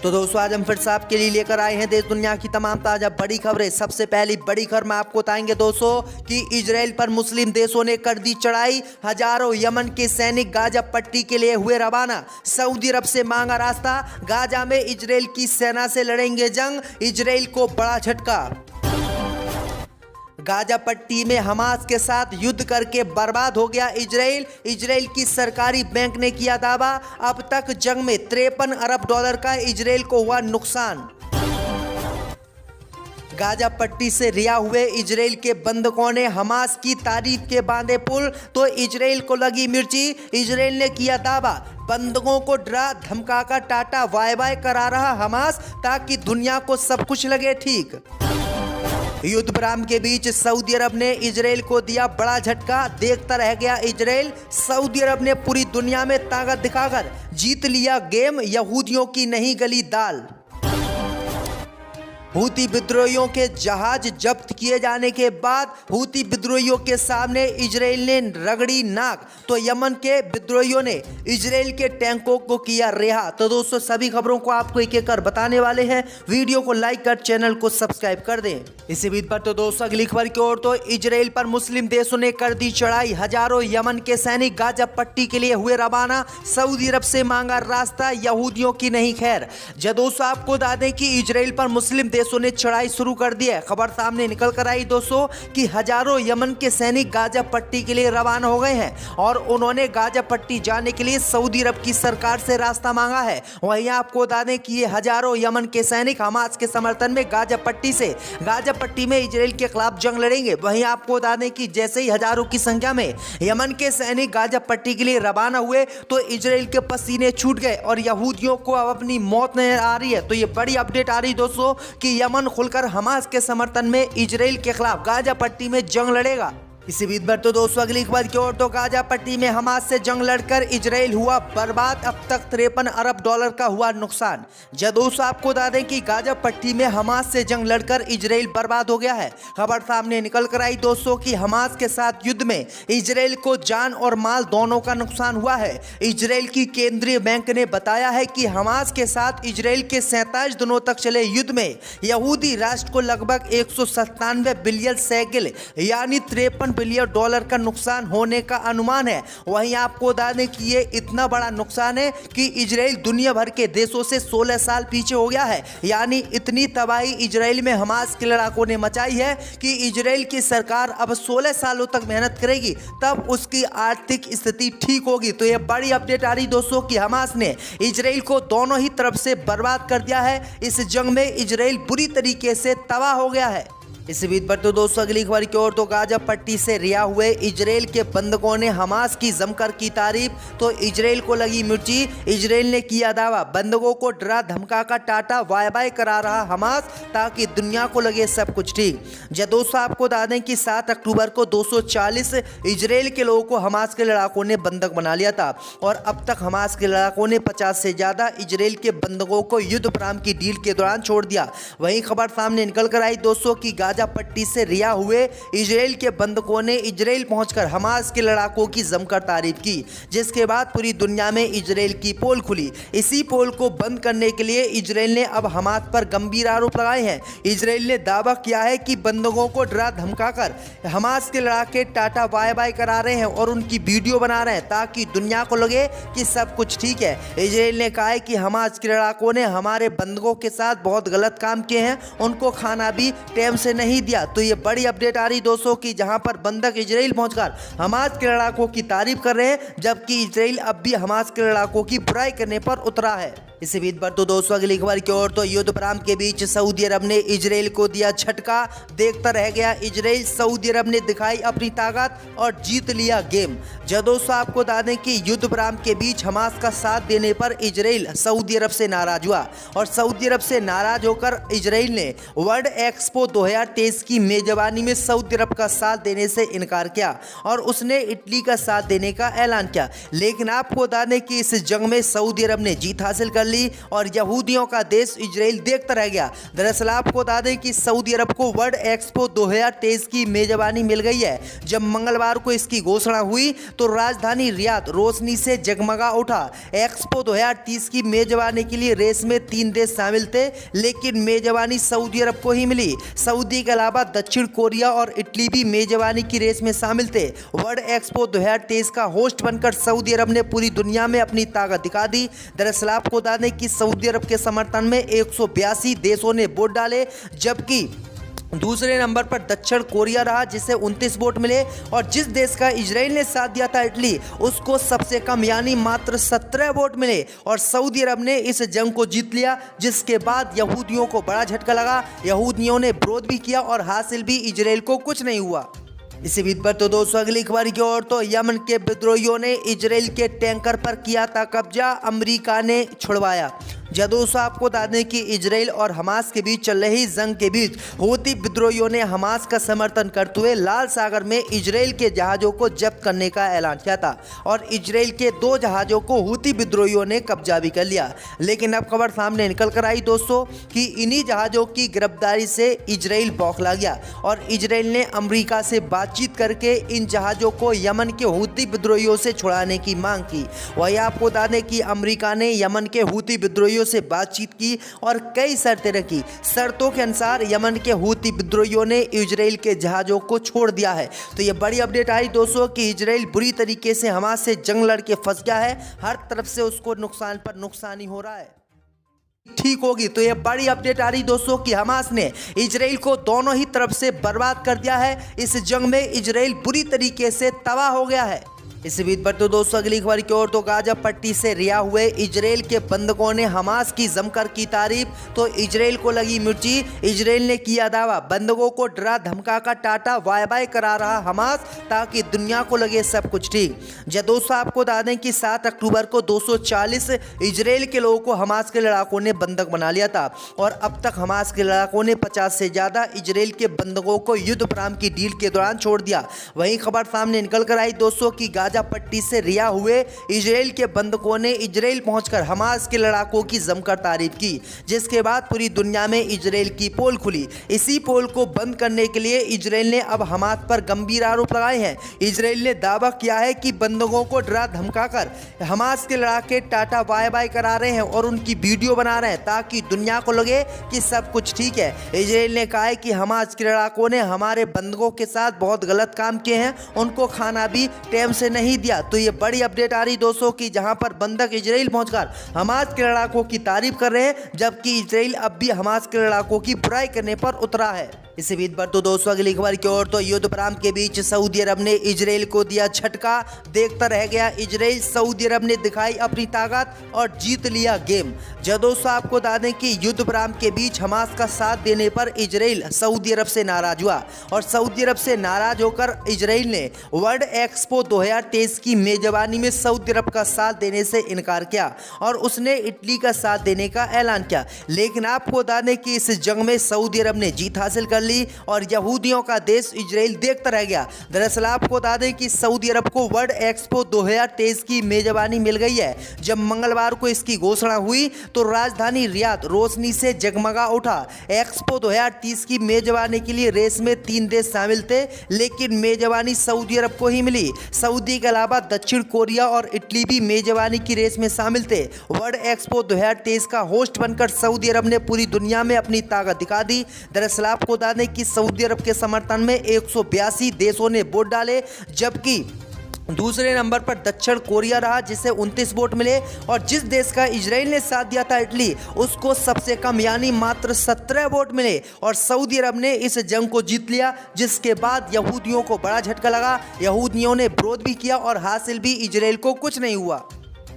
तो दोस्तों आज हम फिर से आपके लिए लेकर आए हैं देश दुनिया की तमाम ताजा बड़ी खबरें। सबसे पहली बड़ी खबर में आपको बताएंगे दोस्तों कि इजराइल पर मुस्लिम देशों ने कर दी चढ़ाई। हजारों यमन के सैनिक गाजा पट्टी के लिए हुए रवाना। सऊदी अरब से मांगा रास्ता। गाजा में इजराइल की सेना से लड़ेंगे जंग। इजराइल को बड़ा झटका। गाजा पट्टी में हमास के साथ युद्ध करके बर्बाद हो गया इजराइल। इजराइल की सरकारी बैंक ने किया दावा। अब तक जंग में 53 अरब डॉलर का इजराइल को हुआ नुकसान। गाजा पट्टी से रिहा हुए इजराइल के बंधकों ने हमास की तारीफ के बांधे पुल, तो इजराइल को लगी मिर्ची। इजराइल ने किया दावा, बंधकों को डरा धमकाकर टाटा बाय बाय करा रहा हमास ताकि दुनिया को सब कुछ लगे ठीक। युद्ध विराम के बीच सऊदी अरब ने इजराइल को दिया बड़ा झटका। देखता रह गया इजराइल। सऊदी अरब ने पूरी दुनिया में ताकत दिखाकर जीत लिया गेम। यहूदियों की नहीं गली दाल। हूती विद्रोहियों के जहाज जब्त किए जाने के बाद हूती विद्रोहियों के सामने इजराइल ने रगड़ी नाक, तो यमन के विद्रोहियों ने इजराइल के टैंकों को किया रिहा। तो दोस्तों सभी खबरों को आपको एक एक कर बताने वाले हैं। वीडियो को लाइक कर चैनल को सब्सक्राइब कर दें। इसी बीच पर तो दोस्तों अगली खबर की ओर, तो इजराइल पर मुस्लिम देशों ने कर दी चढ़ाई। हजारों यमन के सैनिक गाजा पट्टी के लिए हुए रवाना। सऊदी अरब से मांगा रास्ता, यहूदियों की नहीं खैर। दोस्तों आपको बता दें कि इजराइल पर मुस्लिम देशों ने चढ़ाई शुरू कर दी है। खबर सामने निकल कर आई दोस्तों कि हजारों यमन के सैनिक गाजा पट्टी के लिए रवाना हो गए हैं और उन्होंने गाजा पट्टी जाने के लिए सऊदी अरब की सरकार से रास्ता मांगा है। वहीं आपको बता दें कि ये हजारों यमन के सैनिक हमास के समर्थन में गाजा पट्टी में इजराइल के खिलाफ जंग लड़ेंगे। वहीं आपको बता दें कि जैसे ही हजारों की संख्या में यमन के सैनिक गाजा पट्टी के लिए रवाना हुए तो इजराइल के पसीने छूट गए और यहूदियों को अब अपनी मौत नजर आ रही है। तो ये बड़ी अपडेट आ रही दोस्तों कि यमन खुलकर हमास के समर्थन में इजराइल के खिलाफ गाजा पट्टी में जंग लड़ेगा। इसी बीच पर तो दोस्तों अगली खबर की ओर, तो गाजा पट्टी में हमास से जंग लड़कर इजराइल हुआ बर्बाद। अब तक 53 अरब डॉलर का हुआ नुकसान। दोस्तों आपको बता दें कि गाजा पट्टी में हमास से जंग लड़कर इजराइल बर्बाद हो गया है। खबर सामने निकल कर आई दोस्तों कि हमास के साथ युद्ध में इजराइल को जान और माल दोनों का नुकसान हुआ है। इजराइल की केंद्रीय बैंक ने बताया है कि हमास के साथ इजराइल के 47 दिनों तक चले युद्ध में यहूदी राष्ट्र को लगभग 197 बिलियन शेकेल यानी 53 बिलियन डॉलर का नुकसान होने का अनुमान है। वहीं आपको बता दें कि ये इतना बड़ा नुकसान है कि इजराइल दुनिया भर के देशों से 16 साल पीछे हो गया है। यानी इतनी तबाही इजराइल में हमास के लड़ाकों ने मचाई है कि इजराइल की सरकार अब 16 सालों तक मेहनत करेगी, तब उसकी आर्थिक स्थिति ठीक होगी। तो ये बड़ी अपडेट आ रही दोस्तों कि हमास ने इजराइल को दोनों ही तरफ से बर्बाद कर दिया है। इस जंग में इजराइल बुरी तरीके से तबाह हो गया है। इस बीच पर तो दोस्तों अगली खबर की ओर, तो गाजा पट्टी से रिहा हुए इजराइल के बंधकों ने हमास की जमकर की तारीफ, तो इजराइल को लगी मिर्ची। इजराइल ने किया दावा, बंधकों को डरा धमका कर टाटा बाय बाय करा रहा हमास ताकि दुनिया को लगे सब कुछ ठीक। दोस्तों आपको बता दें कि 7 अक्टूबर को 240 इजराइल के लोगों को हमास के लड़ाकों ने बंधक बना लिया था और अब तक हमास के लड़ाकों ने 50 से ज्यादा इजराइल के बंधकों को युद्ध विराम की डील के दौरान छोड़ दिया। वहीं खबर सामने निकल कर आई दोस्तों की गाजा पट्टी से रिहा हुए इजराइल के बंधकों ने इजराइल पहुंचकर हमास के लड़ाकों की जमकर तारीफ की, जिसके बाद पूरी दुनिया में इजराइल की पोल खुली। इसी पोल को बंद करने के लिए इजराइल ने अब हमास पर गंभीर आरोप लगाए हैं। इजराइल ने दावा किया है कि बंधकों को डरा धमकाकर हमास के लड़ाके टाटा बाय बाय करा रहे हैं और उनकी वीडियो बना रहे हैं ताकि दुनिया को लगे कि सब कुछ ठीक है। इजराइल ने कहा है कि हमास के लड़ाकों ने हमारे बंधकों के साथ बहुत गलत काम किए हैं, उनको खाना भी टाइम से नहीं दिया। तो ये बड़ी अपडेट आ रही दोस्तों कि जहां पर बंधक इजराइल पहुंचकर हमास के लड़ाकों की तारीफ कर रहे हैं, जबकि इजराइल अब भी हमास के लड़ाकों की बुराई करने पर उतरा है। इसी बीच पर तो दोस्तों अगली खबर की ओर, तो युद्ध विराम के बीच सऊदी अरब ने इजराइल को दिया झटका। देखता रह गया इजराइल। सऊदी अरब ने दिखाई अपनी ताकत और जीत लिया गेम। दोस्तों आपको बता दें कि युद्ध विराम के बीच हमास का साथ देने पर इजराइल सऊदी अरब से नाराज हुआ और सऊदी अरब से नाराज होकर इजराइल ने वर्ल्ड एक्सपो 2023 की मेजबानी में सऊदी अरब का साथ देने से इनकार किया और उसने इटली का साथ देने का ऐलान किया। लेकिन आपको बता दें कि इस जंग में सऊदी अरब ने जीत हासिल कर ली और यहूदियों का देश इजराइल देखता रह गया। दरअसल आपको बता दें कि सऊदी अरब को वर्ल्ड एक्सपो 2023 की मेजबानी मिल गई है। जब मंगलवार को इसकी घोषणा हुई तो राजधानी रियाद रोशनी से जगमगा उठा। एक्सपो 2030 की मेजबानी के लिए रेस में 3 देश शामिल थे, लेकिन मेजबानी सऊदी अरब को ही मिली। सऊदी के अलावा दक्षिण कोरिया और इटली भी मेजबानी की रेस में शामिल थे। वर्ल्ड एक्सपो 2023 का होस्ट बनकर सऊदी अरब ने पूरी दुनिया में अपनी ताकत दिखा दी। दरअसल आपको बता दें कि सऊदी अरब के समर्थन में 182 देशों ने वोट डाले, जबकि दूसरे नंबर पर दक्षिण कोरिया रहा जिसे 29 वोट मिले और जिस देश का इजराइल ने साथ दिया था इटली, उसको सबसे कम यानी मात्र 17 वोट मिले और सऊदी अरब ने इस जंग को जीत लिया, जिसके बाद यहूदियों को बड़ा झटका लगा। यहूदियों ने विरोध भी किया और हासिल भी इजराइल को कुछ नहीं हुआ। इसी बीच पर तो दोस्तों अगली खबर की ओर तो यमन के विद्रोहियों ने इजराइल के टैंकर पर किया था कब्जा, अमेरिका ने छुड़वाया। दोस्तों आपको बता दें कि इजराइल और हमास के बीच चल रही जंग के बीच हूती विद्रोहियों ने हमास का समर्थन करते हुए लाल सागर में इजराइल के जहाज़ों को जब्त करने का ऐलान किया था और इजराइल के 2 जहाज़ों को हूती विद्रोहियों ने कब्जा भी कर लिया। लेकिन अब खबर सामने निकल कर आई दोस्तों कि इन्हीं जहाज़ों की गिरफ्तारी से इजराइल बौखला गया और इजराइल ने अमेरिका से बातचीत करके इन जहाज़ों को यमन के हूती विद्रोहियों से छुड़ाने की मांग की। वही आपको बता दें कि अमेरिका ने यमन के हूती विद्रोहियों से बातचीत की और कई शर्तें रखी। शर्तों के अनुसार यमन के हूती विद्रोहियों ने इजराइल के जहाज़ों को छोड़ दिया है। तो ये बड़ी अपडेट आई दोस्तों कि इजराइल बुरी तरीके से हमास से जंग लड़के फंस गया है, हर तरफ से उसको नुकसान पर नुकसान ही हो रहा है। ठीक होगी तो ये बड़ी अपडेट आ रही दोस्तों कि हमास ने इजराइल को दोनों ही तरफ से बर्बाद कर दिया है। इस जंग में इजराइल बुरी तरीके से तबाह हो गया है। इस बीच पर तो दोस्तों अगली खबर की ओर तो गाजा पट्टी से रिहा हुए इजराइल के बंधकों ने हमास की जमकर की तारीफ, तो इजराइल को लगी मिर्ची। इजराइल ने किया दावा, बंधकों को डरा धमका कर टाटा बाय बाय करा रहा हमास ताकि दुनिया को लगे सब कुछ ठीक। दोस्तों आपको बता दें कि 7 अक्टूबर को 240 इजराइल के लोगों को हमास के लड़ाकों ने बंधक बना लिया था और अब तक हमास के लड़ाकों ने 50 से ज़्यादा इजराइल के बंधकों को युद्ध विराम की डील के दौरान छोड़ दिया। वहीं खबर सामने निकल कर आई दोस्तों की गाजा पट्टी से रिहा हुए इजराइल के बंधकों ने इजराइल पहुंचकर हमास के लड़ाकों की जमकर तारीफ की, जिसके बाद पूरी दुनिया में इजराइल की पोल खुली। इसी पोल को बंद करने के लिए इजराइल ने अब हमास पर गंभीर आरोप लगाए हैं। इजराइल ने दावा किया है कि बंधकों को डरा धमकाकर हमास के लड़ाके टाटा बाय बाय करा रहे हैं और उनकी वीडियो बना रहे हैं ताकि दुनिया को लगे कि सब कुछ ठीक है। इजराइल ने कहा है कि हमास के लड़ाकों ने हमारे बंधकों के साथ बहुत गलत काम किए हैं, उनको खाना भी टाइम से नहीं दिया। तो ये बड़ी अपडेट आ रही दोस्तों कि जहां पर बंधक इजराइल पहुंचकर हमास के लड़ाकों की तारीफ कर रहे हैं, जबकि इजराइल अब भी हमास के लड़ाकों की बुराई करने पर उतरा है। इसी बीच पर तो दोस्तों अगली खबर की ओर तो युद्ध विराम के बीच सऊदी अरब ने इजराइल को दिया झटका, देखता रह गया इजराइल। सऊदी अरब ने दिखाई अपनी ताकत और जीत लिया गेम। दोस्तों आपको बता दें कि युद्ध विराम के बीच हमास का साथ देने पर इजराइल सऊदी अरब से नाराज हुआ और सऊदी अरब से नाराज होकर इजराइल ने वर्ल्ड एक्सपो 2023 की मेजबानी में सऊदी अरब का साथ देने से इनकार किया और उसने इटली का साथ देने का ऐलान किया। लेकिन आपको बता दें कि इस जंग में सऊदी अरब ने जीत हासिल कर ली और यहूदियों का देश इजराइल देखता रह गया। दरअसल आपको बता दें कि सऊदी अरब को वर्ल्ड एक्सपो 2023 की मेजबानी मिल गई है। जब मंगलवार को इसकी घोषणा हुई तो राजधानी रियाद रोशनी से जगमगा उठा। एक्सपो 2030 की मेजबानी के लिए रेस में 3 देश शामिल थे, लेकिन मेजबानी सऊदी अरब को ही मिली। सऊदी के अलावा दक्षिण कोरिया और इटली भी मेजबानी की रेस में शामिल थे। वर्ल्ड एक्सपो 2023 का होस्ट बनकर सऊदी अरब ने पूरी दुनिया में अपनी ताकत दिखा दी। दरअसल आपको बता दें कि सऊदी अरब के समर्थन में 182 देशों ने वोट डाले, जबकि दूसरे नंबर पर दक्षिण कोरिया रहा जिसे 29 वोट मिले और जिस देश का इजराइल ने साथ दिया था इटली, उसको सबसे कम यानी मात्र 17 वोट मिले और सऊदी अरब ने इस जंग को जीत लिया, जिसके बाद यहूदियों को बड़ा झटका लगा। यहूदियों ने विरोध भी किया और हासिल भी इजराइल को कुछ नहीं हुआ।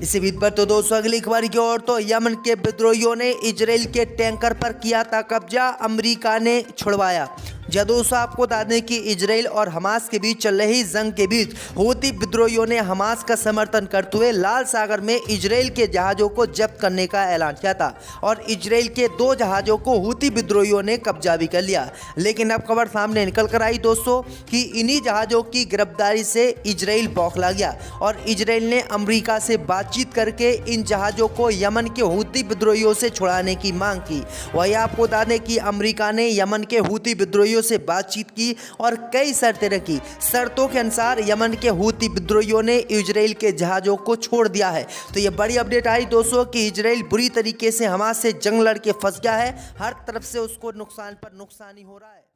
इसी बीच पर तो दोस्तों अगली खबर की ओर तो यमन के विद्रोहियों ने इजराइल के टैंकर पर किया था कब्जा, अमेरिका ने छुड़वाया। जब दोस्तों आपको बता दें कि इजराइल और हमास के बीच चल रही जंग के बीच हूती विद्रोहियों ने हमास का समर्थन करते हुए लाल सागर में इजराइल के जहाज़ों को जब्त करने का ऐलान किया था और इजराइल के 2 जहाज़ों को हूती विद्रोहियों ने कब्जा भी कर लिया। लेकिन अब खबर सामने निकल कर आई दोस्तों कि इन्हीं जहाज़ों की गिरफ्तारी से इजराइल बौखला गया और इजराइल ने अमेरिका से बातचीत करके इन जहाज़ों को यमन के हूती विद्रोहियों से छुड़ाने की मांग की। वही आपको बता दें कि अमेरिका ने यमन के हूती विद्रोहियों से बातचीत की और कई शर्तें रखी। शर्तों के अनुसार यमन के हूती विद्रोहियों ने इजराइल के जहाज़ों को छोड़ दिया है। तो ये बड़ी अपडेट आई दोस्तों कि इजराइल बुरी तरीके से हमास से जंग लड़ के फंस गया है, हर तरफ से उसको नुकसान पर नुकसान ही हो रहा है।